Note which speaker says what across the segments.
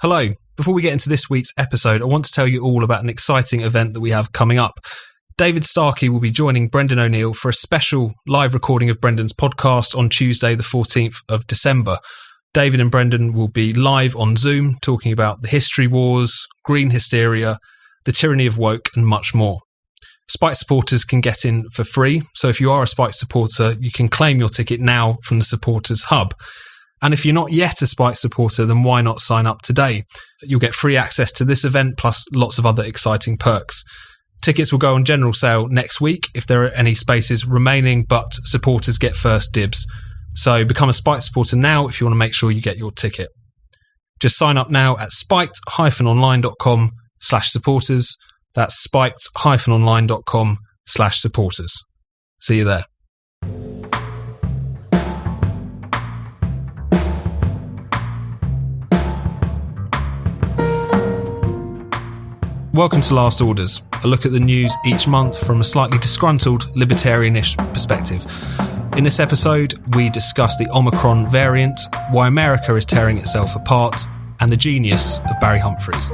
Speaker 1: Hello. Before we get into this week's episode, I want to tell you all about an exciting event that we have coming up. David Starkey will be joining Brendan O'Neill for a special live recording of Brendan's podcast on Tuesday, the 14th of December. David and Brendan will be live on Zoom talking about the history wars, green hysteria, the tyranny of woke, and much more. Spike supporters can get in for free, so if you are a Spike supporter, you can claim your ticket now from the Supporters Hub. And if you're not yet a Spike supporter, then why not sign up today? You'll get free access to this event, plus lots of other exciting perks. Tickets will go on general sale next week if there are any spaces remaining, but supporters get first dibs. So become a Spike supporter now if you want to make sure you get your ticket. Just sign up now at spiked-online.com/supporters. That's spiked-online.com/supporters. See you there. Welcome to Last Orders, a look at the news each month from a slightly disgruntled, libertarianish perspective. In this episode, we discuss the Omicron variant, why America is tearing itself apart, and the genius of Barry Humphries.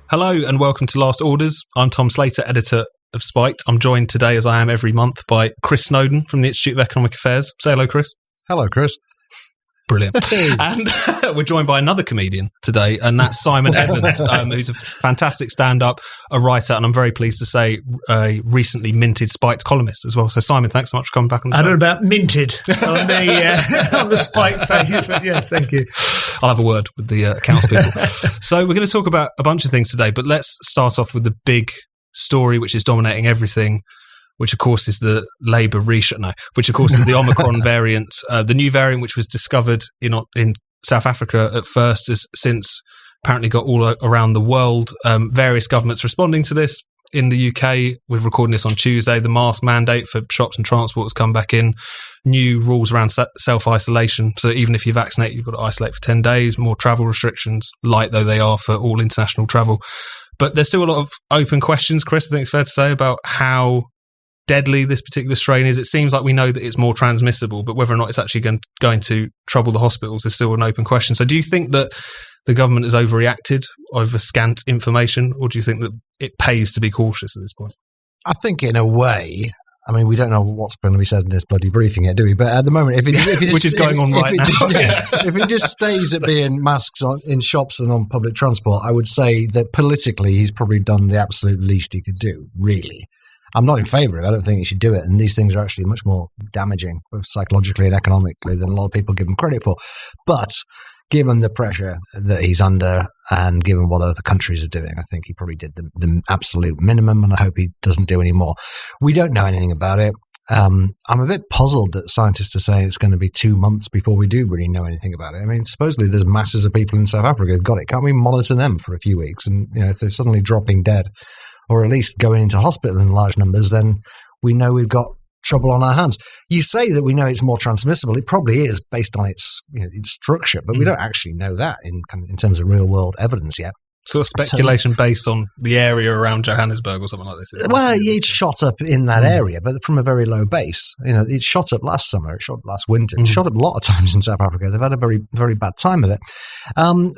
Speaker 1: Hello and welcome to Last Orders. I'm Tom Slater, editor of Spiked. I'm joined today, as I am every month, by Chris Snowdon from the Institute of Economic Affairs. Say hello, Chris.
Speaker 2: Hello, Chris.
Speaker 1: Brilliant. And we're joined by another comedian today, and that's Simon Evans, who's a fantastic stand-up, a writer, and I'm very pleased to say a recently minted Spiked columnist as well. So, Simon, thanks so much for coming back on the show.
Speaker 3: I don't know about minted on the Spiked page, but yes, thank you.
Speaker 1: I'll have a word with the accounts people. So we're going to talk about a bunch of things today, but let's start off with the big story which is dominating everything, which of course is the Labour which of course is the Omicron variant, the new variant which was discovered in South Africa at first, has since apparently got all around the world. Various governments responding to this. In the UK, we're recording this on Tuesday, the mask mandate for shops and transport has come back in. New rules around self-isolation. So even if you're vaccinated, you've got to isolate for 10 days, more travel restrictions, light though they are for all international travel. But there's still a lot of open questions, Chris, I think it's fair to say, about how deadly this particular strain is. It seems like we know that it's more transmissible, but whether or not it's actually going to trouble the hospitals is still an open question. So do you think that the government has overreacted over scant information, or do you think that it pays to be cautious at this point?
Speaker 2: I think in a way, I mean, we don't know what's going to be said in this bloody briefing yet, do we? But at the moment, if it just stays at being masks in shops and on public transport, I would say that politically he's probably done the absolute least he could do, really. I'm not in favour of it. I don't think he should do it. And these things are actually much more damaging, both psychologically and economically, than a lot of people give him credit for. But given the pressure that he's under and given what other countries are doing, I think he probably did the absolute minimum, and I hope he doesn't do any more. We don't know anything about it. I'm a bit puzzled that scientists are saying it's going to be 2 months before we do really know anything about it. I mean, supposedly there's masses of people in South Africa who've got it. Can't we monitor them for a few weeks? And, if they're suddenly dropping dead, or at least going into hospital in large numbers, then we know we've got trouble on our hands. You say that we know it's more transmissible. It probably is based on its structure, but we don't actually know that in terms of real world evidence yet.
Speaker 1: Sort of speculation based on the area around Johannesburg or something like this.
Speaker 2: Well, it shot up in that area, but from a very low base. It shot up last summer. It shot up last winter. It shot up a lot of times in South Africa. They've had a very, very bad time of it.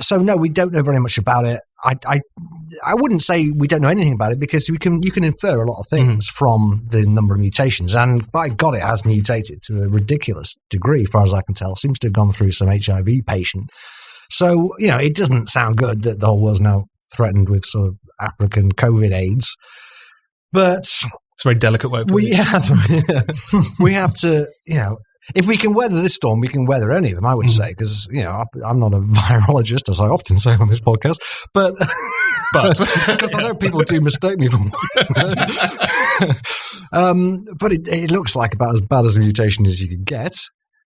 Speaker 2: So no, we don't know very much about it. I wouldn't say we don't know anything about it, because you can infer a lot of things from the number of mutations, and by God, it has mutated to a ridiculous degree, as far as I can tell. It seems to have gone through some HIV patient. So, it doesn't sound good that the whole world's now threatened with sort of African COVID AIDS. But
Speaker 1: it's a very delicate way of putting it.
Speaker 2: We have to, if we can weather this storm, we can weather any of them, I would say, because, I'm not a virologist, as I often say on this podcast, but because I know people do mistake me for one. But it looks like about as bad as a mutation as you can get.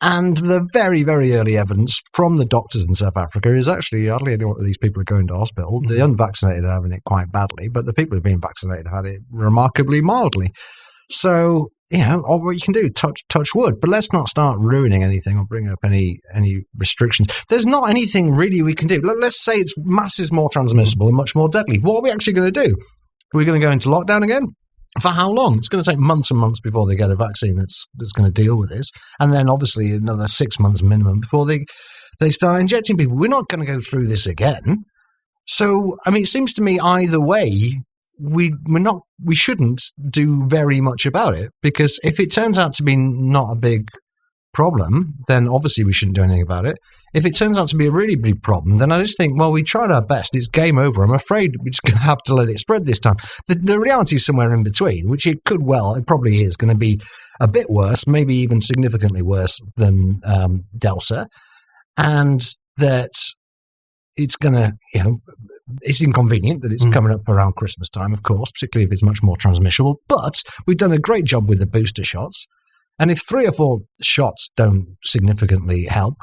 Speaker 2: And the very, very early evidence from the doctors in South Africa is actually hardly any of these people are going to hospital. The unvaccinated are having it quite badly, but the people who have been vaccinated have had it remarkably mildly. So, all what you can do, touch wood. But let's not start ruining anything or bringing up any restrictions. There's not anything really we can do. Let's say it's mass is more transmissible and much more deadly. What are we actually going to do? Are we going to go into lockdown again? For how long? It's going to take months and months before they get a vaccine that's going to deal with this. And then obviously another 6 months minimum before they start injecting people. We're not going to go through this again. So, I mean, it seems to me either way, we shouldn't do very much about it, because if it turns out to be not a big problem, then obviously we shouldn't do anything about it. If it turns out to be a really big problem, then I just think, well, we tried our best. It's game over. I'm afraid we're just going to have to let it spread this time. The reality is somewhere in between, which it probably is going to be a bit worse, maybe even significantly worse than Delta, and that it's going to, it's inconvenient that it's coming up around Christmas time, of course, particularly if it's much more transmissible. But we've done a great job with the booster shots. And if 3 or 4 shots don't significantly help,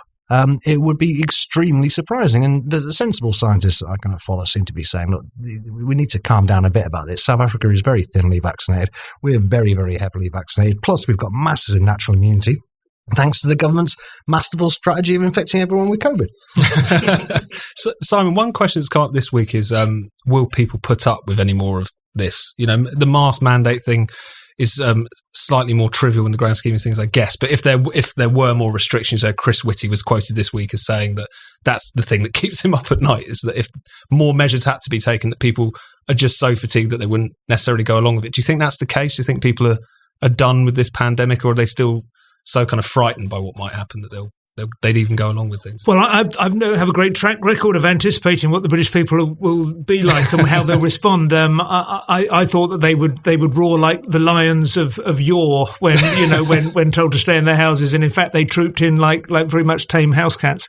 Speaker 2: it would be extremely surprising. And the sensible scientists that I kind of follow seem to be saying, look, we need to calm down a bit about this. South Africa is very thinly vaccinated. We're very, very heavily vaccinated. Plus, we've got masses of natural immunity, thanks to the government's masterful strategy of infecting everyone with COVID.
Speaker 1: So, Simon, one question that's come up this week is, will people put up with any more of this? The mask mandate thing is slightly more trivial in the grand scheme of things, I guess. But if there were more restrictions, Chris Whitty was quoted this week as saying that that's the thing that keeps him up at night, is that if more measures had to be taken, that people are just so fatigued that they wouldn't necessarily go along with it. Do you think that's the case? Do you think people are done with this pandemic, or are they still so kind of frightened by what might happen that they'd even go along with things?
Speaker 3: Well, I have a great track record of anticipating what the British people will be like and how they'll respond. I thought that they would roar like the lions of yore when when told to stay in their houses, and in fact they trooped in like very much tame house cats.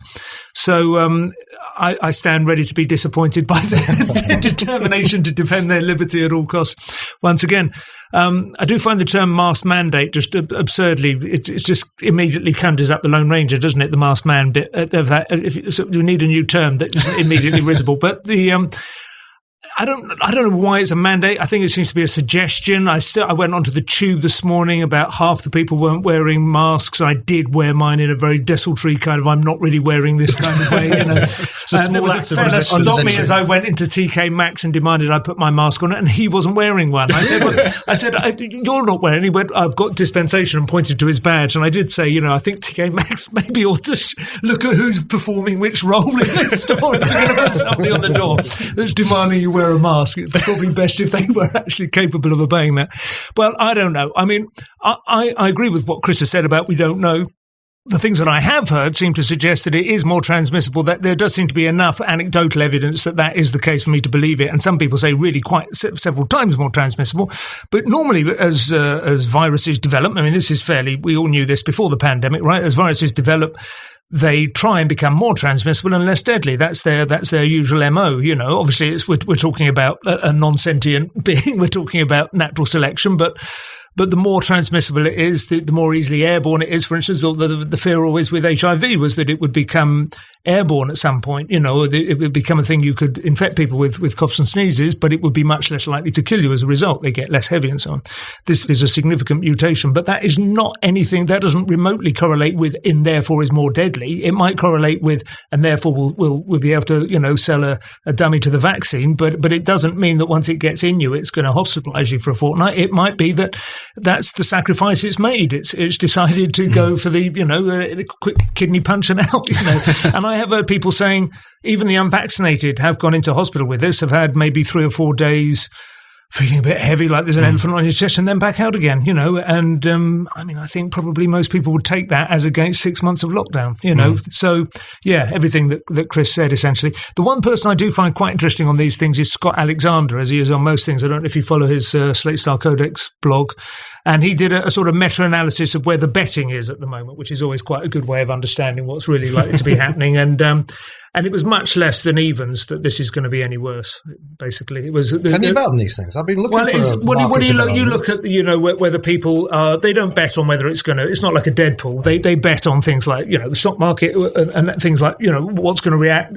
Speaker 3: So I stand ready to be disappointed by their determination to defend their liberty at all costs. Once again, I do find the term mask mandate just absurdly. It just immediately conjures up the Lone Ranger, doesn't it? The masked man bit of that. So you need a new term that isn't immediately visible. But I don't know why it's a mandate. I think it seems to be a suggestion. I went onto the tube this morning. About half the people weren't wearing masks. I did wear mine in a very desultory kind of, I'm not really wearing this kind of way, And there was a fella stopped me as I went into TK Maxx and demanded I put my mask on, and he wasn't wearing one. I said, you're not wearing it. He went, I've got dispensation, and pointed to his badge. And I did say, I think TK Maxx maybe ought to look at who's performing which role in this store. If you're going to put somebody on the door that's demanding you wear a mask, it'd probably be best if they were actually capable of obeying that. Well, I don't know. I mean, I agree with what Chris has said about we don't know. The things that I have heard seem to suggest that it is more transmissible, that there does seem to be enough anecdotal evidence that is the case for me to believe it. And some people say really quite several times more transmissible. But normally, as viruses develop, I mean, this is we all knew this before the pandemic, right? As viruses develop, they try and become more transmissible and less deadly. That's their usual MO. Obviously, we're talking about a non-sentient being. We're talking about natural selection, but the more transmissible it is, the more easily airborne it is. For instance, the fear always with HIV was that it would become airborne at some point. It would become a thing you could infect people with coughs and sneezes, but it would be much less likely to kill you as a result. They get less heavy and so on. This is a significant mutation, but that is not anything that doesn't remotely correlate with and therefore is more deadly. It might correlate with and therefore we'll be able to sell a dummy to the vaccine, but it doesn't mean that once it gets in you, it's going to hospitalize you for a fortnight. It might be that that's the sacrifice it's made. It's decided to go for the quick kidney punch and out. And I have heard people saying even the unvaccinated have gone into hospital with this, have had maybe 3 or 4 days feeling a bit heavy, like there's an elephant on your chest, and then back out again, And I mean, I think probably most people would take that as against 6 months of lockdown, So, yeah, everything that Chris said, essentially. The one person I do find quite interesting on these things is Scott Alexander, as he is on most things. I don't know if you follow his Slate Star Codex blog. And he did a sort of meta-analysis of where the betting is at the moment, which is always quite a good way of understanding what's really likely to be happening. And it was much less than evens that this is going to be any worse. Basically, it was.
Speaker 2: Can you bet on these things? I've been looking.
Speaker 3: You look at whether people they don't bet on whether it's going to. It's not like a Deadpool. They bet on things like the stock market and things like what's going to react.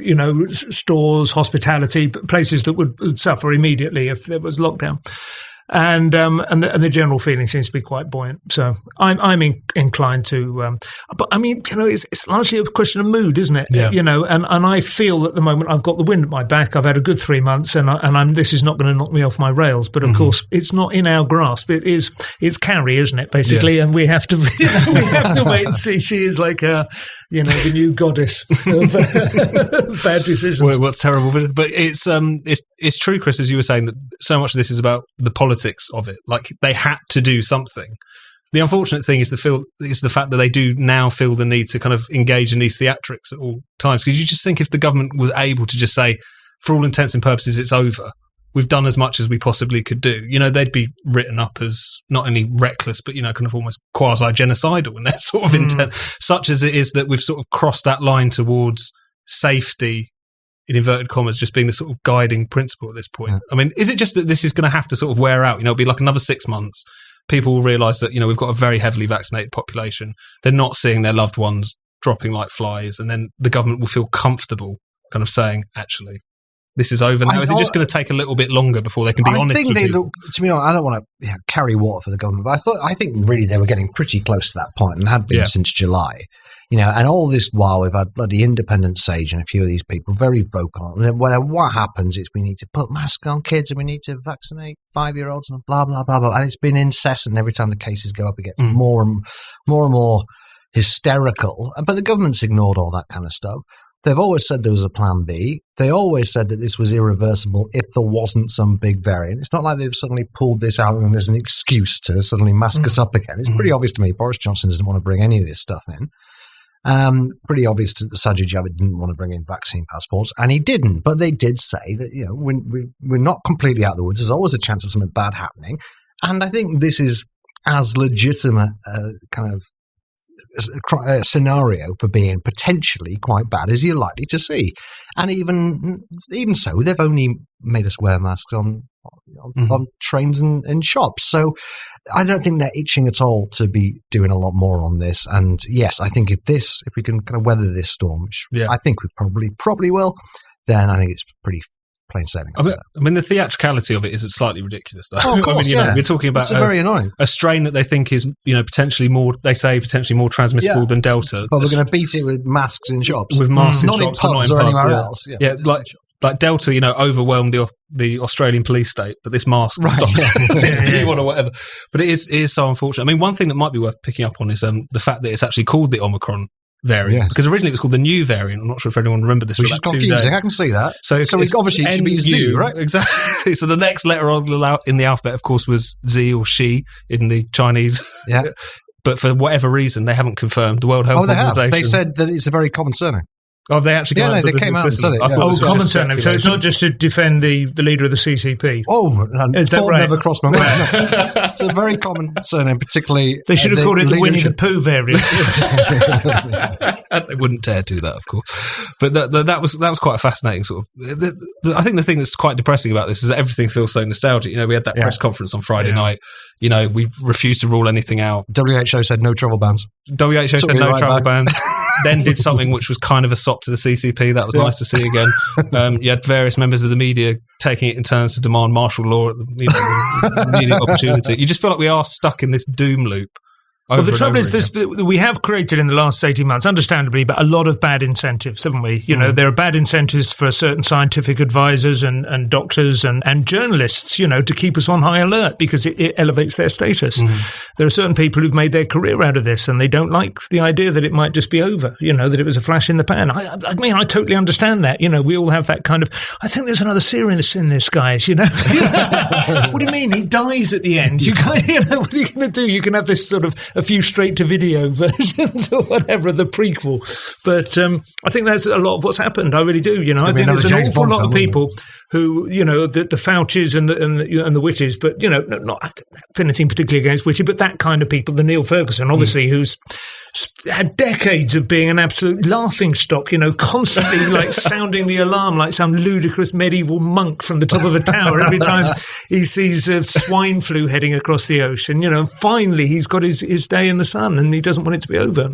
Speaker 3: Stores, hospitality, places that would suffer immediately if there was lockdown. And the general feeling seems to be quite buoyant. So I'm inclined to, but I mean, it's largely a question of mood, isn't it?
Speaker 1: Yeah.
Speaker 3: And I feel at the moment I've got the wind at my back. I've had a good 3 months, and this is not going to knock me off my rails. But of course, it's not in our grasp. It's Carrie, isn't it? Basically, and we have to wait and see. She is like the new goddess of bad decisions.
Speaker 1: Well, what's terrible, but it's true, Chris, as you were saying, that so much of this is about the politics of it. Like, they had to do something. The unfortunate thing is the fact that they do now feel the need to kind of engage in these theatrics at all times. Because you just think if the government was able to just say, for all intents and purposes, it's over. We've done as much as we possibly could do. They'd be written up as not only reckless, but, kind of almost quasi-genocidal in their sort of intent, such as it is that we've sort of crossed that line towards safety, in inverted commas, just being the sort of guiding principle at this point. Yeah. I mean, is it just that this is going to have to sort of wear out? It'll be like another 6 months. People will realise that, we've got a very heavily vaccinated population. They're not seeing their loved ones dropping like flies. And then the government will feel comfortable kind of saying, actually, this is over now. Is it just going to take a little bit longer before they can be honest with people?
Speaker 2: To me, I don't want to carry water for the government, but I think really they were getting pretty close to that point and had been since July. And all this while we've had bloody Independent Sage and a few of these people very vocal. And what happens is we need to put masks on kids and we need to vaccinate 5-year-olds and blah, blah, blah, blah. And it's been incessant. Every time the cases go up, it gets more and more hysterical. But the government's ignored all that kind of stuff. They've always said there was a plan B. They always said that this was irreversible if there wasn't some big variant. It's not like they've suddenly pulled this out and there's an excuse to suddenly mask us up again. It's pretty obvious to me Boris Johnson doesn't want to bring any of this stuff in. Pretty obvious that Sajid Javid didn't want to bring in vaccine passports, and he didn't. But they did say that we're not completely out of the woods. There's always a chance of something bad happening, and I think this is as legitimate kind of a scenario for being potentially quite bad as you're likely to see. And even so, they've only made us wear masks on trains and shops. So I don't think they're itching at all to be doing a lot more on this. And yes, I think if we can kind of weather this storm, which I think we probably will, then I think it's pretty plain sailing.
Speaker 1: I mean, the theatricality of it is slightly ridiculous, though.
Speaker 2: Oh, of course,
Speaker 1: we're talking about
Speaker 2: very annoying.
Speaker 1: A strain that they think is, potentially more transmissible than Delta.
Speaker 2: But we're going to beat it with masks in shops.
Speaker 1: With masks in
Speaker 2: not
Speaker 1: shops,
Speaker 2: in pubs or anywhere else.
Speaker 1: Yeah, like Delta, overwhelmed the Australian police state, but this mask will stop anyone or whatever. But it is so unfortunate. I mean, one thing that might be worth picking up on is the fact that it's actually called the Omicron variant, because originally it was called the new variant. I'm not sure if anyone remembered this.
Speaker 2: Which is confusing. I can see that. So it's obviously it should be Z, right?
Speaker 1: Exactly. So the next letter in the alphabet, of course, was Z or She in the Chinese.
Speaker 2: Yeah.
Speaker 1: But for whatever reason, they haven't confirmed. The World Health Organization.
Speaker 2: They said that it's a very common surname.
Speaker 1: Oh, they actually
Speaker 2: they came out and said it.
Speaker 3: Common surname. So it's not just to defend the leader of the CCP.
Speaker 2: Oh,
Speaker 3: is that right?
Speaker 2: Never crossed my mind. No. It's a very common surname, particularly.
Speaker 3: They should have called it the Winnie the Pooh variant.
Speaker 1: They wouldn't dare do that, of course. But that was quite a fascinating sort of. I think the thing that's quite depressing about this is that everything feels so nostalgic. We had that press conference on Friday night. We refused to rule anything out.
Speaker 2: WHO said no travel bans.
Speaker 1: WHO said no travel bans. Then did something which was kind of a sop to the CCP. That was nice to see again. You had various members of the media taking it in turns to demand martial law at the immediate opportunity. You just feel like we are stuck in this doom loop.
Speaker 3: Well, the trouble is we have created in the last 18 months, understandably, but a lot of bad incentives, haven't we? There are bad incentives for certain scientific advisors and doctors and journalists, to keep us on high alert because it elevates their status. There are certain people who've made their career out of this and they don't like the idea that it might just be over, that it was a flash in the pan. I mean, I totally understand that. We all have that kind of, I think there's another series in this, guys, What do you mean? He dies at the end. What are you going to do? You can have this sort of a few straight-to-video versions or whatever, the prequel. But I think that's a lot of what's happened. I really do. I think there's an awful lot of people who, the Faucis and the Whitties, but, not anything particularly against Whitty, but that kind of people, the Neil Ferguson, obviously, who's had decades of being an absolute laughingstock, constantly sounding the alarm like some ludicrous medieval monk from the top of a tower every time he sees swine flu heading across the ocean. Finally he's got his day in the sun and he doesn't want it to be over.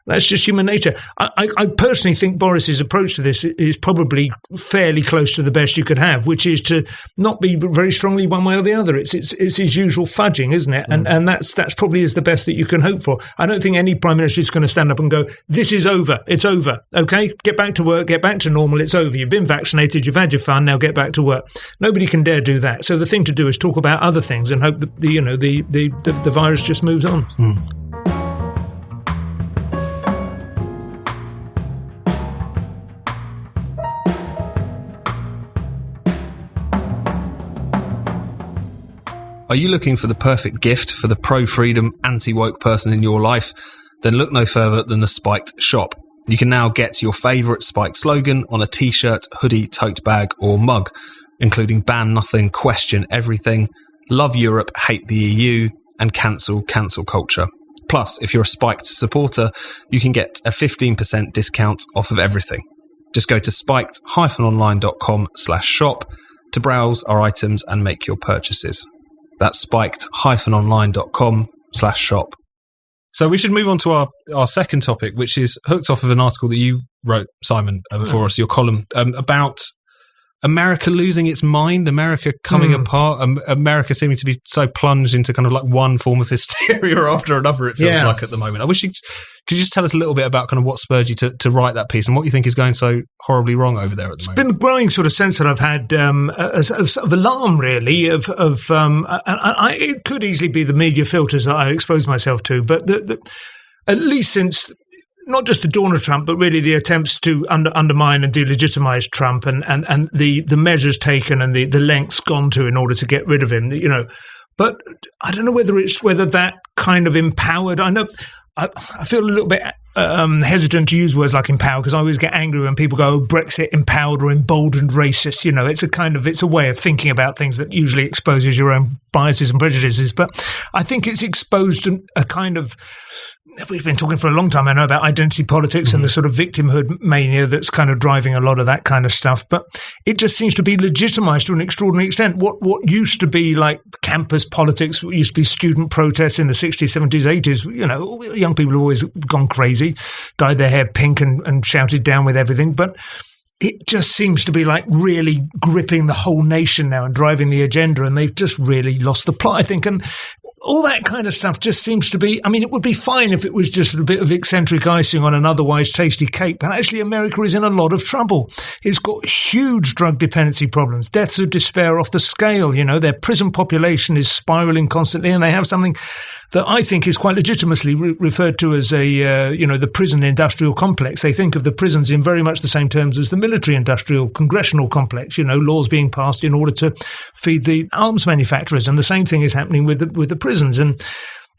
Speaker 3: That's just human nature. I personally think Boris's approach to this is probably fairly close to the best you could have, which is to not be very strongly one way or the other. It's his usual fudging, isn't it? And that's probably is the best that you can hope for. I don't think any Prime Minister is going to stand up and go, this is over. It's over. Okay, get back to work, get back to normal. It's over. You've been vaccinated. You've had your fun. Now get back to work. Nobody can dare do that. So the thing to do is talk about other things and hope that the virus just moves on.
Speaker 1: Are you looking for the perfect gift for the pro-freedom, anti-woke person in your life? Then look no further than the Spiked shop. You can now get your favourite Spiked slogan on a t-shirt, hoodie, tote bag or mug, including ban nothing, question everything, love Europe, hate the EU, and cancel culture. Plus, if you're a Spiked supporter, you can get a 15% discount off of everything. Just go to spiked-online.com/shop to browse our items and make your purchases. That's spiked-online.com/shop. So we should move on to our second topic, which is hooked off of an article that you wrote, Simon, for us, your column, about America losing its mind, America coming apart, America seeming to be so plunged into kind of like one form of hysteria after another, it feels like at the moment. I wish could you just tell us a little bit about kind of what spurred you to write that piece and what you think is going so horribly wrong over there at the moment?
Speaker 3: It's been a growing sort of sense that I've had of alarm, really, it could easily be the media filters that I expose myself to, but at least since not just the dawn of Trump, but really the attempts to undermine and delegitimize Trump and the measures taken and the lengths gone to in order to get rid of him, But I don't know whether that kind of empowered. I know I feel a little bit hesitant to use words like empowered because I always get angry when people go, Brexit empowered or emboldened racists. It's a way of thinking about things that usually exposes your own biases and prejudices. But I think it's exposed a kind of. We've been talking for a long time, I know, about identity politics and the sort of victimhood mania that's kind of driving a lot of that kind of stuff. But it just seems to be legitimized to an extraordinary extent. What used to be like campus politics, what used to be student protests in the 60s, 70s, 80s, young people have always gone crazy, dyed their hair pink and shouted down with everything. But it just seems to be like really gripping the whole nation now and driving the agenda. And they've just really lost the plot, I think. And all that kind of stuff just seems to be, it would be fine if it was just a bit of eccentric icing on an otherwise tasty cake, but actually America is in a lot of trouble. It's got huge drug dependency problems, deaths of despair off the scale, their prison population is spiraling constantly, and they have something that I think is quite legitimately referred to as the prison industrial complex. They think of the prisons in very much the same terms as the military industrial congressional complex, laws being passed in order to feed the arms manufacturers. And the same thing is happening with the prisons. And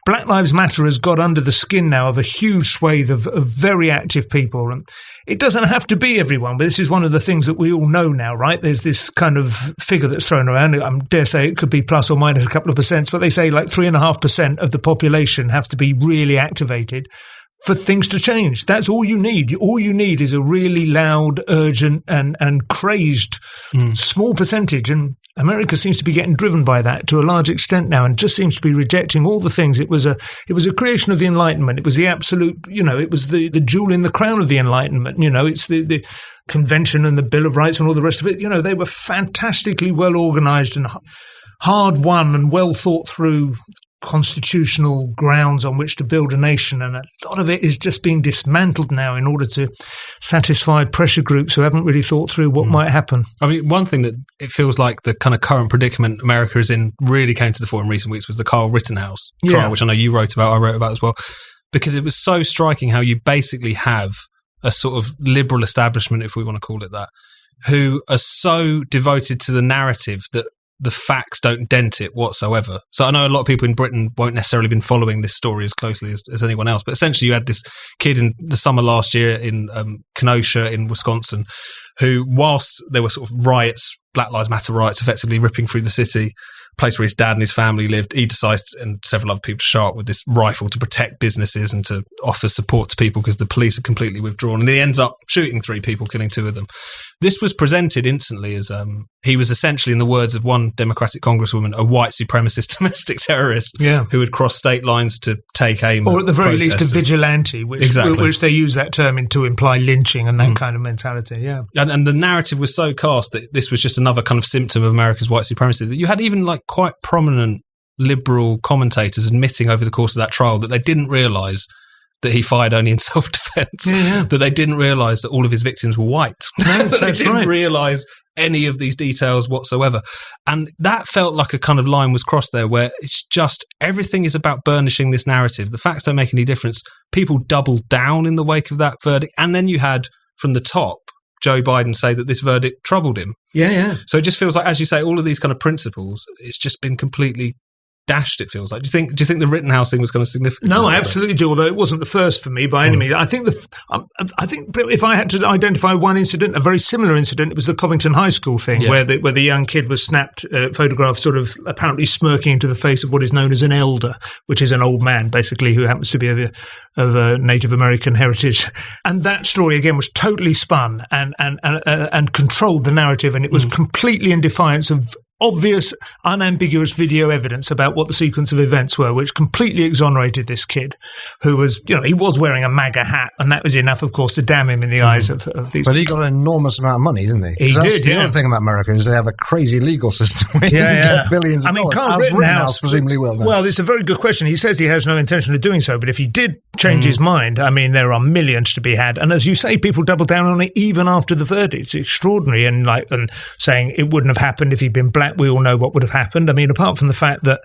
Speaker 3: Black Lives Matter has got under the skin now of a huge swathe of very active people. And it doesn't have to be everyone, but this is one of the things that we all know now, right? There's this kind of figure that's thrown around. I dare say it could be plus or minus a couple of percent, but they say like 3.5% of the population have to be really activated for things to change. That's all you need. All you need is a really loud, urgent and crazed small percentage. And America seems to be getting driven by that to a large extent now, and just seems to be rejecting all the things. It was a creation of the Enlightenment. It was the absolute, it was the jewel in the crown of the Enlightenment. It's the Convention and the Bill of Rights and all the rest of it. They were fantastically well organised and hard won and well thought through constitutional grounds on which to build a nation, and a lot of it is just being dismantled now in order to satisfy pressure groups who haven't really thought through what might happen.
Speaker 1: One thing that it feels like the kind of current predicament America is in really came to the fore in recent weeks was the Carl Rittenhouse trial, which I know you wrote about, I wrote about as well, because it was so striking how you basically have a sort of liberal establishment, if we want to call it that, who are so devoted to the narrative that the facts don't dent it whatsoever. So I know a lot of people in Britain won't necessarily been following this story as closely as anyone else, but essentially you had this kid in the summer last year in Kenosha in Wisconsin who, whilst there were sort of riots Black Lives Matter riots effectively ripping through the city, a place where his dad and his family lived. He decides, and several other people, to show up with this rifle to protect businesses and to offer support to people because the police are completely withdrawn. And he ends up shooting 3 people, killing 2 of them. This was presented instantly as he was essentially, in the words of one Democratic congresswoman, a white supremacist domestic terrorist who had crossed state lines to take aim
Speaker 3: or at the very
Speaker 1: protesters.
Speaker 3: least a vigilante, which they use that term to imply lynching and that kind of mentality. Yeah,
Speaker 1: and the narrative was so cast that this was just another kind of symptom of America's white supremacy, that you had even like quite prominent liberal commentators admitting over the course of that trial that they didn't realise that he fired only in self-defence, that they didn't realise that all of his victims were white, that they didn't realise any of these details whatsoever. And that felt like a kind of line was crossed there where it's just everything is about burnishing this narrative. The facts don't make any difference. People doubled down in the wake of that verdict. And then you had, from the top, Joe Biden say that this verdict troubled him.
Speaker 3: Yeah.
Speaker 1: So it just feels like, as you say, all of these kind of principles, it's just been completely dashed, it feels like. Do you think the Rittenhouse thing was going to significantly?
Speaker 3: No, I absolutely do, although it wasn't the first for me by any means. I think if I had to identify one incident, a very similar incident, it was the Covington High School thing, where the young kid was snapped, photographed sort of apparently smirking into the face of what is known as an elder, which is an old man, basically, who happens to be of a Native American heritage. And that story, again, was totally spun and controlled the narrative, and it was completely in defiance of obvious, unambiguous video evidence about what the sequence of events were, which completely exonerated this kid, who was, he was wearing a MAGA hat, and that was enough, of course, to damn him in the eyes of these.
Speaker 2: But he got an enormous amount of money, didn't he?
Speaker 3: He did.
Speaker 2: The other thing about America is they have a crazy legal system. Where you can get billions of dollars.
Speaker 3: Carl
Speaker 2: Rittenhouse presumably will. No.
Speaker 3: Well, it's a very good question. He says he has no intention of doing so, but if he did change his mind, there are millions to be had. And as you say, people double down on it even after the verdict. It's extraordinary, and saying it wouldn't have happened if he'd been black. We all know what would have happened. Apart from the fact that,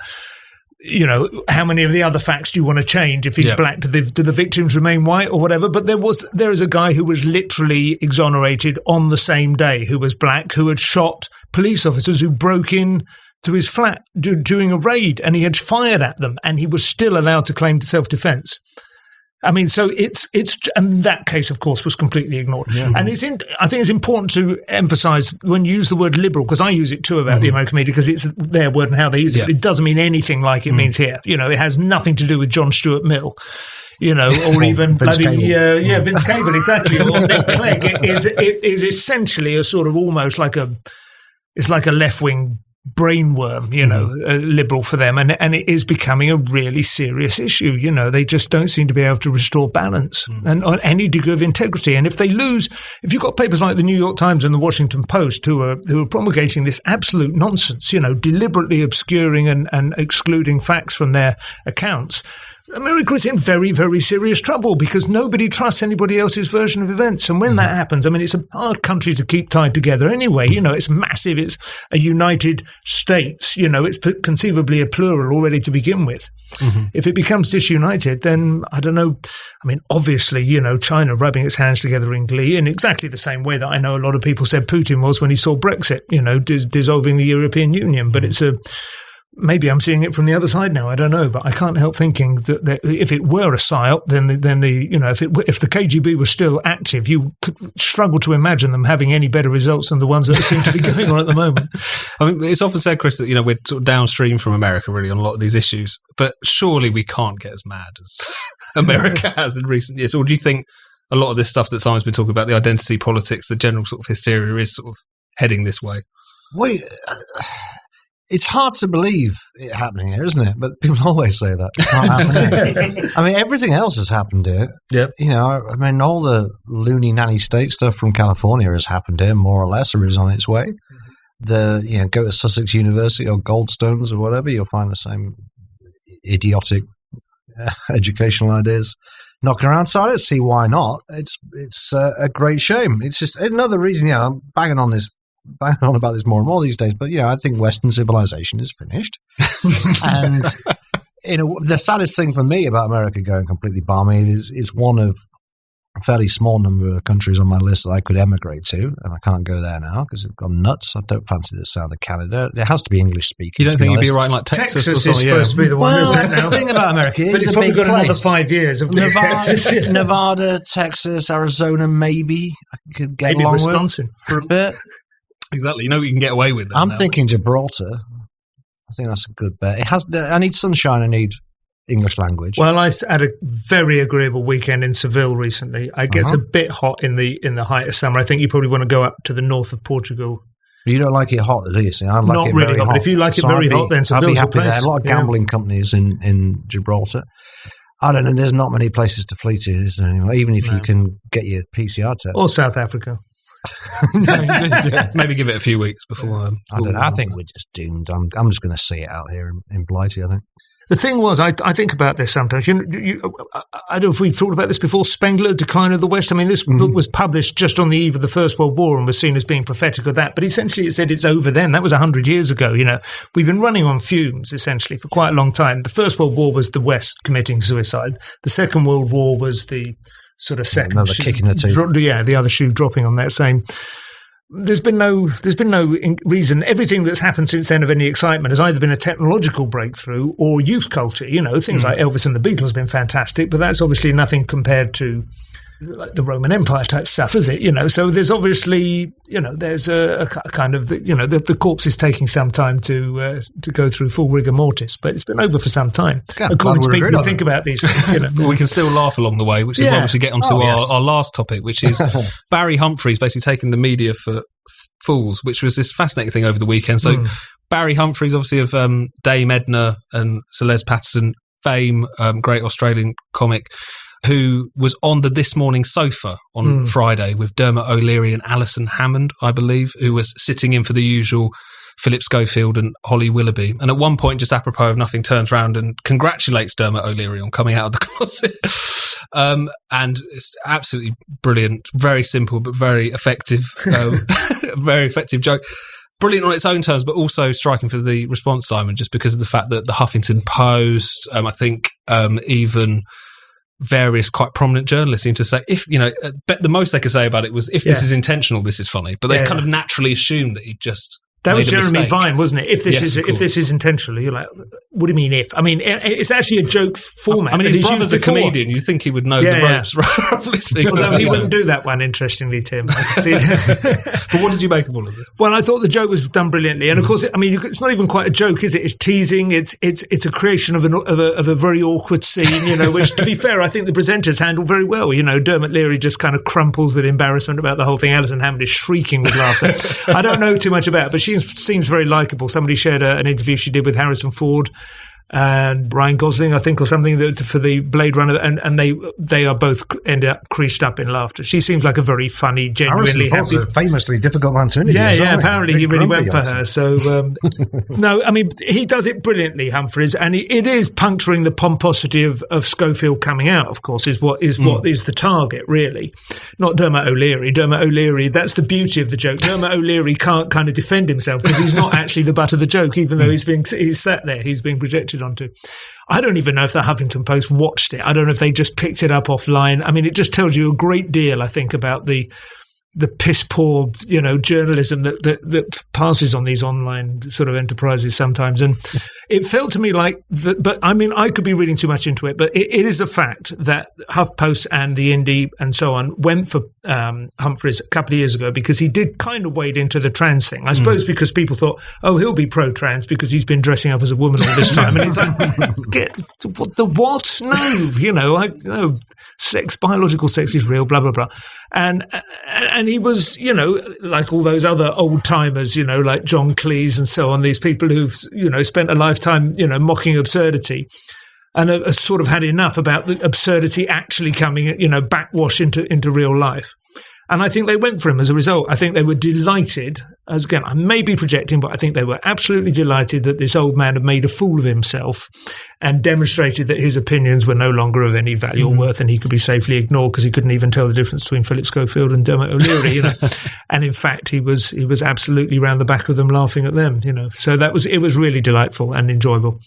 Speaker 3: how many of the other facts do you want to change? If he's black, do the victims remain white or whatever? But there is a guy who was literally exonerated on the same day, who was black, who had shot police officers who broke in to his flat during a raid, and he had fired at them, and he was still allowed to claim self-defense. So it's and that case, of course, was completely ignored. Yeah. And I think it's important to emphasise when you use the word liberal, because I use it too about the American media, because it's their word and how they use it. It doesn't mean anything like it means here. It has nothing to do with John Stuart Mill. Or even
Speaker 2: Vince Cable.
Speaker 3: Vince Cable, exactly, or Nick Clegg. It is essentially a sort of almost like it's like a left-wing brainworm, liberal for them, and it is becoming a really serious issue. They just don't seem to be able to restore balance and on any degree of integrity. And if you've got papers like the New York Times and the Washington Post who are promulgating this absolute nonsense, deliberately obscuring and excluding facts from their accounts, America is in very, very serious trouble because nobody trusts anybody else's version of events. And when that happens, it's a hard country to keep tied together anyway. It's massive. It's a United States. It's conceivably a plural already to begin with. If it becomes disunited, then I don't know. Obviously, China rubbing its hands together in glee in exactly the same way that I know a lot of people said Putin was when he saw Brexit, dissolving the European Union. But maybe I'm seeing it from the other side now. I don't know, but I can't help thinking that if it were a psyop, then if the KGB was still active, you could struggle to imagine them having any better results than the ones that seem to be going on at the moment.
Speaker 1: It's often said, Chris, that we're sort of downstream from America really on a lot of these issues, but surely we can't get as mad as America has in recent years. Or do you think a lot of this stuff that Simon's been talking about, the identity politics, the general sort of hysteria, is sort of heading this way?
Speaker 2: It's hard to believe it happening here, isn't it? But people always say that. It can't happen here. Everything else has happened here.
Speaker 1: Yep.
Speaker 2: All the loony nanny state stuff from California has happened here, more or less, or is on its way. Go to Sussex University or Goldstones or whatever, you'll find the same idiotic educational ideas knocking around. So I don't see why not. It's a great shame. It's just another reason, I'm banging on about this more and more these days, but I think Western civilization is finished. And the saddest thing for me about America going completely balmy is it's one of a fairly small number of countries on my list that I could emigrate to, and I can't go there now because they've gone nuts. I don't fancy the sound of Canada. It has to be English speaking.
Speaker 1: You don't think you'd be right in like Texas or something?
Speaker 3: Is supposed to be the one.
Speaker 2: Well, that's the thing about America.
Speaker 3: But it's probably got another 5 years of Texas.
Speaker 2: Nevada, Texas, Arizona, maybe I could get
Speaker 3: maybe
Speaker 2: along
Speaker 3: Wisconsin
Speaker 2: with for a bit.
Speaker 1: Exactly. You know what you can get away with.
Speaker 2: I'm thinking Gibraltar. I think that's a good bet. It has. I need sunshine. I need English language.
Speaker 3: Well, I had a very agreeable weekend in Seville recently. It gets a bit hot in the height of summer. I think you probably want to go up to the north of Portugal.
Speaker 2: You don't like it hot, do you? I like
Speaker 3: Not
Speaker 2: it
Speaker 3: really
Speaker 2: very
Speaker 3: hot. But if you like it very hot, then Seville's
Speaker 2: I'd be happy
Speaker 3: the place.
Speaker 2: there. A lot of gambling companies in Gibraltar. I don't know. There's not many places to flee to, is there anymore? Even if you can get your PCR test.
Speaker 3: Or South Africa.
Speaker 1: Maybe give it a few weeks before.
Speaker 2: I don't know. I think we're just doomed. I'm just going to see it out here in Blighty, I think.
Speaker 3: The thing was, I think about this sometimes. I don't know if we've talked about this before. Spengler, Decline of the West. I mean, this book was published just on the eve of the First World War and was seen as being prophetic of that. But essentially, it said it's over then. That was 100 years ago. We've been running on fumes essentially for quite a long time. The First World War was the West committing suicide. The Second World War was the sort of second
Speaker 2: another kick in the teeth.
Speaker 3: The other shoe dropping on that same. There's been no reason. Everything that's happened since then of any excitement has either been a technological breakthrough or youth culture. Things like Elvis and the Beatles have been fantastic, but that's obviously nothing compared to like the Roman Empire type stuff, is it? So there's obviously, there's a kind of, the corpse is taking some time to go through full rigor mortis, but it's been over for some time. According to people who think about these things,
Speaker 1: We can still laugh along the way, which is why we should get onto our last topic, which is Barry Humphries basically taking the media for fools, which was this fascinating thing over the weekend. So Barry Humphries, obviously of Dame Edna and Sir Les Patterson fame, great Australian comic, who was on the This Morning sofa on Friday with Dermot O'Leary and Alison Hammond, I believe, who was sitting in for the usual Philip Schofield and Holly Willoughby. And at one point, just apropos of nothing, turns around and congratulates Dermot O'Leary on coming out of the closet. And it's absolutely brilliant, very simple but very effective, very effective joke. Brilliant on its own terms, but also striking for the response, Simon, just because of the fact that the Huffington Post, I think even various quite prominent journalists seem to say, the most they could say about it was, if this is intentional, this is funny. But they kind of naturally assume that he just
Speaker 3: That was Jeremy
Speaker 1: mistake.
Speaker 3: Vine, wasn't it? If this is intentional, you're like, what do you mean if? I mean, it's actually a joke format.
Speaker 1: I mean, his brother's a comedian. You'd think he would know the ropes, roughly speaking.
Speaker 3: Although he wouldn't do that one, interestingly, Tim.
Speaker 1: But what did you make of all of this?
Speaker 3: Well, I thought the joke was done brilliantly, and of course, it's not even quite a joke, is it? It's teasing. It's a creation of a very awkward scene, which, to be fair, I think the presenters handled very well. Dermot Leary just kind of crumples with embarrassment about the whole thing. Alison Hammond is shrieking with laughter. I don't know too much about it, but she seems very likeable. Somebody shared an interview she did with Harrison Ford and Ryan Gosling, I think, or something, for the Blade Runner, and they are both end up creased up in laughter. She seems like a very funny, genuinely happy.
Speaker 2: A famously difficult man to interview.
Speaker 3: Yeah. Apparently, he really went for her. So no, I mean, he does it brilliantly, Humphries, and it is puncturing the pomposity of Schofield coming out. Of course, is what is the target, really, not Dermot O'Leary. Dermot O'Leary, that's the beauty of the joke. Dermot O'Leary can't kind of defend himself because he's not actually the butt of the joke, even though he's sat there, he's being projected onto. I don't even know if the Huffington Post watched it. I don't know if they just picked it up offline. I mean, it just tells you a great deal, I think, about the piss poor, journalism that passes on these online sort of enterprises sometimes. And it felt to me like that, but I mean, I could be reading too much into it, but it is a fact that HuffPost and the Indie and so on went for Humphries a couple of years ago because he did kind of wade into the trans thing. I suppose because people thought, oh, he'll be pro-trans because he's been dressing up as a woman all this time. And he's like, the what? No, sex, biological sex is real, blah, blah, blah. And he was, like all those other old timers, like John Cleese and so on, these people who've, spent a lifetime, mocking absurdity and have sort of had enough about the absurdity actually coming, backwash into real life. And I think they went for him as a result. I think they were delighted, as again, I may be projecting, but I think they were absolutely delighted that this old man had made a fool of himself and demonstrated that his opinions were no longer of any value or worth and he could be safely ignored because he couldn't even tell the difference between Philip Schofield and Dermot O'Leary, And in fact, he was absolutely round the back of them laughing at them, So it was really delightful and enjoyable.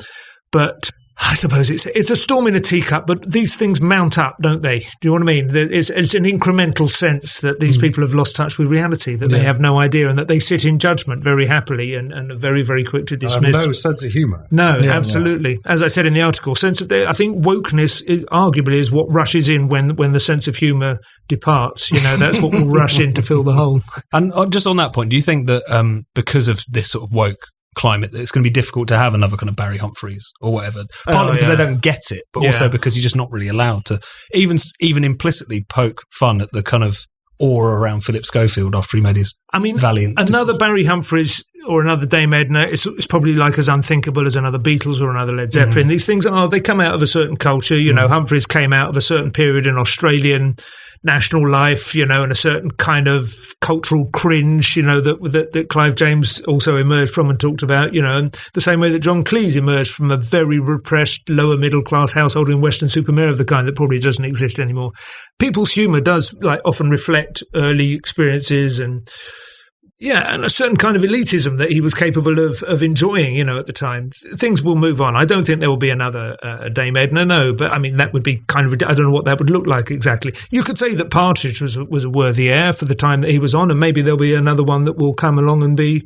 Speaker 3: But I suppose it's a storm in a teacup, but these things mount up, don't they? Do you know what I mean? It's an incremental sense that these people have lost touch with reality, that they have no idea, and that they sit in judgment very happily and are very, very quick to dismiss.
Speaker 2: No sense of humour.
Speaker 3: No, absolutely. As I said in the article, I think wokeness arguably is what rushes in when the sense of humour departs. That's what will rush in to fill the hole.
Speaker 1: And just on that point, do you think that because of this sort of woke climate, that it's going to be difficult to have another kind of Barry Humphries or whatever, partly because they don't get it, but also because you're just not really allowed to even implicitly poke fun at the kind of aura around Philip Schofield after he made his valiant
Speaker 3: another Barry Humphries or another Dame Edna. It's probably like as unthinkable as another Beatles or another Led Zeppelin. These things they come out of a certain culture. Humphries came out of a certain period in Australian national life, and a certain kind of cultural cringe, that Clive James also emerged from and talked about, and the same way that John Cleese emerged from a very repressed lower middle class household in Western-super-Mare of the kind that probably doesn't exist anymore. People's humour does often reflect early experiences and a certain kind of elitism that he was capable of enjoying, at the time. Things will move on. I don't think there will be another Dame Edna, no, but that would be kind of, I don't know what that would look like exactly. You could say that Partridge was a worthy heir for the time that he was on, and maybe there'll be another one that will come along and be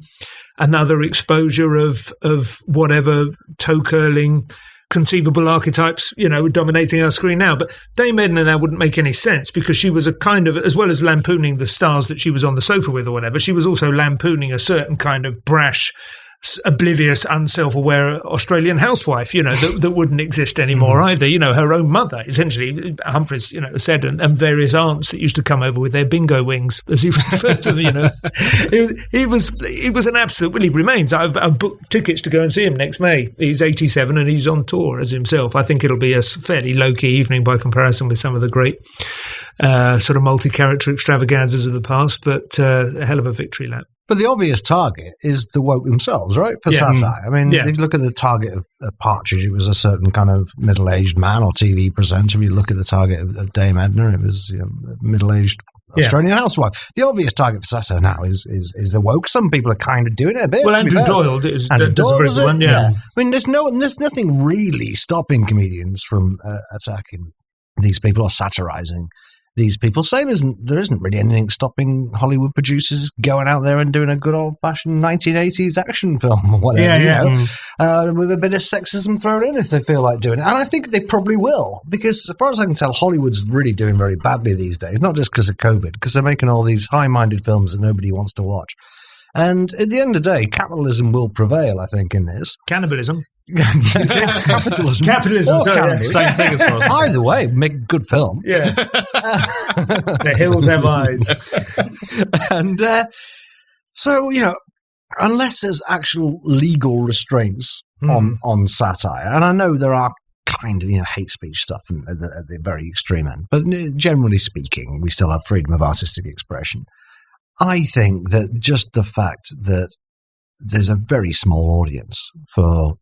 Speaker 3: another exposure of whatever toe-curling conceivable archetypes, dominating our screen now. But Dame Edna now wouldn't make any sense because she was a kind of, as well as lampooning the stars that she was on the sofa with or whatever, she was also lampooning a certain kind of brash, oblivious, unself-aware Australian housewife, that wouldn't exist anymore either. Her own mother, essentially, Humphries, said, and various aunts that used to come over with their bingo wings, as he referred to them, He was an absolute, well, he remains. I've booked tickets to go and see him next May. He's 87 and he's on tour as himself. I think it'll be a fairly low-key evening by comparison with some of the great sort of multi-character extravaganzas of the past, but a hell of a victory lap.
Speaker 2: But the obvious target is the woke themselves, right? For satire. If you look at the target of Partridge, it was a certain kind of middle-aged man or TV presenter. If you look at the target of Dame Edna, it was a middle-aged Australian housewife. The obvious target for satire now is the woke. Some people are kind of doing it a bit.
Speaker 3: Well, Andrew Doyle does a very good one, yeah.
Speaker 2: There's nothing really stopping comedians from attacking these people or satirising these people. There isn't really anything stopping Hollywood producers going out there and doing a good old-fashioned 1980s action film or whatever, with a bit of sexism thrown in if they feel like doing it. And I think they probably will, because as far as I can tell, Hollywood's really doing very badly these days, not just because of COVID, because they're making all these high-minded films that nobody wants to watch. And at the end of the day, capitalism will prevail, I think, in this.
Speaker 3: Cannibalism.
Speaker 2: Capitalism.
Speaker 3: Capitalism, sorry.
Speaker 1: Same thing as far as
Speaker 2: either way, make a good film.
Speaker 3: Yeah. The hills have eyes.
Speaker 2: And so, unless there's actual legal restraints on satire, and I know there are kind of, hate speech stuff at the very extreme end, but generally speaking, we still have freedom of artistic expression. I think that just the fact that there's a very small audience for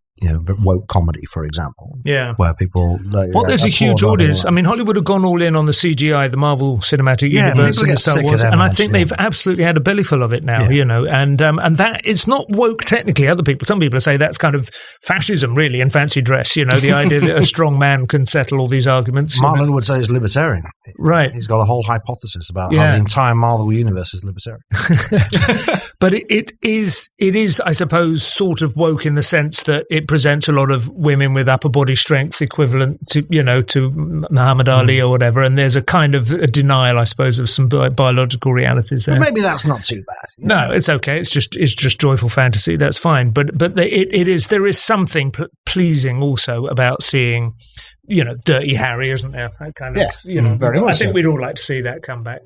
Speaker 2: woke comedy, for example.
Speaker 3: Yeah.
Speaker 2: Where people...
Speaker 3: there's a huge audience. Hollywood have gone all in on the CGI, the Marvel Cinematic Universe and Star Wars, and I think they've absolutely had a bellyful of it now, and that, it's not woke technically. Some people say that's kind of fascism, really, and fancy dress, the idea that a strong man can settle all these arguments.
Speaker 2: Marlon would say it's libertarian.
Speaker 3: Right.
Speaker 2: He's got a whole hypothesis about how the entire Marvel universe is libertarian.
Speaker 3: But it is, I suppose, sort of woke in the sense that it presents a lot of women with upper body strength equivalent to, to Muhammad Ali or whatever, and there's a kind of a denial, I suppose, of some biological realities there.
Speaker 2: But maybe that's not too bad.
Speaker 3: No, it's okay. It's just joyful fantasy. That's fine. But there is something pleasing also about seeing, Dirty Harry, isn't there? That kind of,
Speaker 2: very much.
Speaker 3: I think we'd all like to see that come back.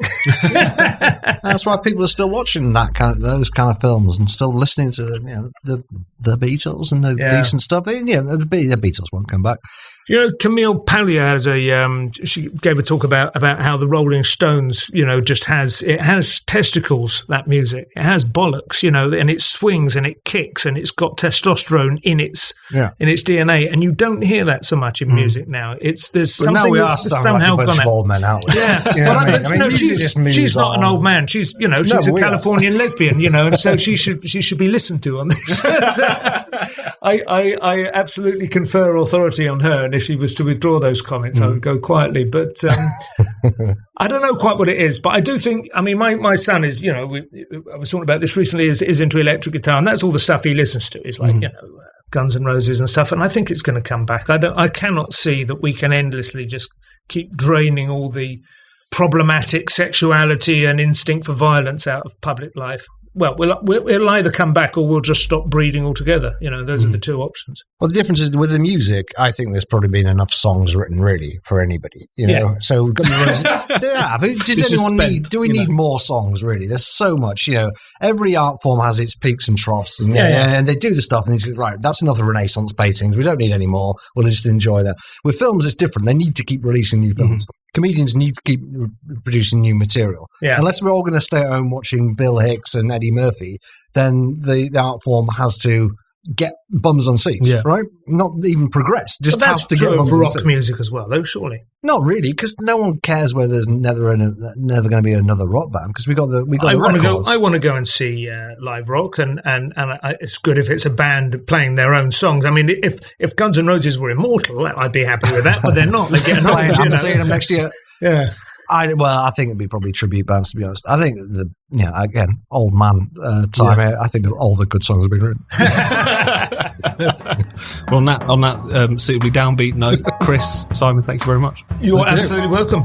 Speaker 2: That's why people are still watching those kind of films and still listening to the Beatles and the decent stuff. The Beatles won't come back.
Speaker 3: You know, Camille Paglia has she gave a talk about how the Rolling Stones, just has testicles, that music. It has bollocks, and it swings and it kicks and it's got testosterone in its DNA, and you don't hear that so much in music now. There's something
Speaker 2: now we are
Speaker 3: somehow
Speaker 2: like a bunch of old men, aren't we?
Speaker 3: Yeah. She's not an old man. She's she's a Californian lesbian, and so she should be listened to on this. I absolutely confer authority on her, and if she was to withdraw those comments, I would go quietly. But I don't know quite what it is, but I do think. I mean, my son is, I was talking about this recently, is into electric guitar, and that's all the stuff he listens to. It's like Guns N' Roses and stuff, and I think it's going to come back. I cannot see that we can endlessly just keep draining all the problematic sexuality and instinct for violence out of public life. Well, it'll either come back or we'll just stop breeding altogether. Those are the two options.
Speaker 2: Well, the difference is with the music, I think there's probably been enough songs written, really, for anybody. So do we need more songs, really? There's so much, every art form has its peaks and troughs. And, and they do the stuff and they say, right, that's enough of Renaissance paintings. We don't need any more. We'll just enjoy that. With films, it's different. They need to keep releasing new films. Comedians need to keep producing new material. Unless we're all going to stay at home watching Bill Hicks and Eddie Murphy, then the art form has to get bums on seats, right? Not even progress. Just has to get bums on seats.
Speaker 3: Rock music as well, though, surely.
Speaker 2: Not really, because no one cares whether there's never going to be another rock band, because we got the records.
Speaker 3: I want to go and see live rock, and it's good if it's a band playing their own songs. I mean, if Guns N' Roses were immortal, I'd be happy with that, but they're not. They get another.
Speaker 2: I'm seeing them next year.
Speaker 3: Yeah.
Speaker 2: I think it'd be probably tribute bands, to be honest. I think again, old man time. I think all the good songs have been written.
Speaker 1: Well, on that suitably downbeat note, Chris, Simon, thank you very much.
Speaker 3: You're absolutely welcome.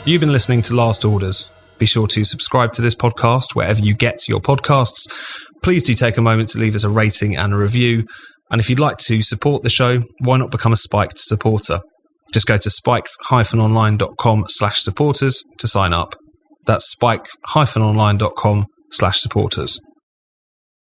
Speaker 1: You've been listening to Last Orders. Be sure to subscribe to this podcast wherever you get your podcasts. Please do take a moment to leave us a rating and a review. And if you'd like to support the show, why not become a Spiked supporter? Just go to spiked-online.com/supporters to sign up. That's spiked-online.com/supporters.